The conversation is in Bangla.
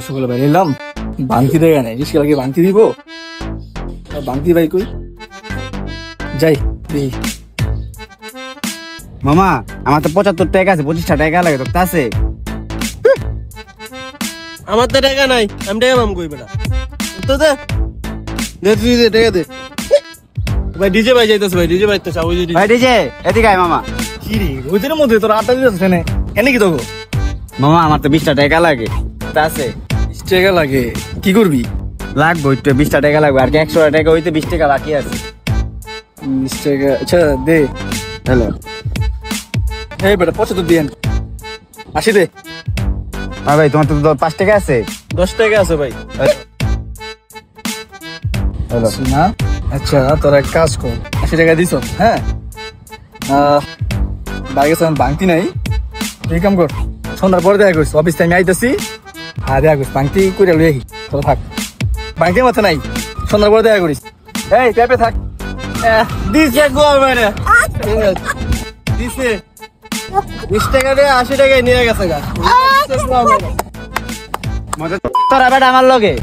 সকালে বাইরে এলাম, বাংতি দেয় নাই, রিস্কা লাগে বাংতি দিব, বাংতি ভাই কই যাই দেখি। মামা আমার তো 75 টাকা আছে, 25 টাকা লাগে, তো আছে? আমার তো টাকা নাই, আমি টাকা মাম কই বেটা তো দে দে তুই দে টাকা দে। ভাই ডিজে ভাই যাইতেছে, ভাই ডিজে ভাই তো চাও যে ভাই ডিজে এদিকে আয় মামা। কি রে ওইদের মধ্যে তোর আড্ডা দিতেছে না এনে কি তোকে? মামা আমার তো 20 টাকা লাগে, তা আছে? 20 টাকা লাগে, কি করবি? লাগবে একটু, 20 টাকা লাগবে, আর কি 100 টাকা হইতে 20 টাকা বাকি আছে। 20 টাকা আচ্ছা দে। হ্যালো এই বেটা 75 দিয়েন, 80 দে। হ্যাঁ ভাই তোমার তো 5 টাকা আছে। 10 টাকা আছে ভাই। হ্যালো না আচ্ছা তোর এক কাজ কর, 80 টাকা দিছ, হ্যাঁ বাড়ি গেছে বাংতি নাই, তুই কাম কর সন্ধ্যার পরে দেখা করিস, অফিস টাইমে আইতেছি আর দেখা করিস বাংতি করে লই আহি, তোর থাক বাংতি মাথা নাই, সন্ধ্যার পরে দেখা করিস। এই পেপে থাক। দিছে গো মানে দিছে 20 টাকা দিয়ে 80 টাকায় নিয়ে গেছে গা। তোরা বেটা আমার লগে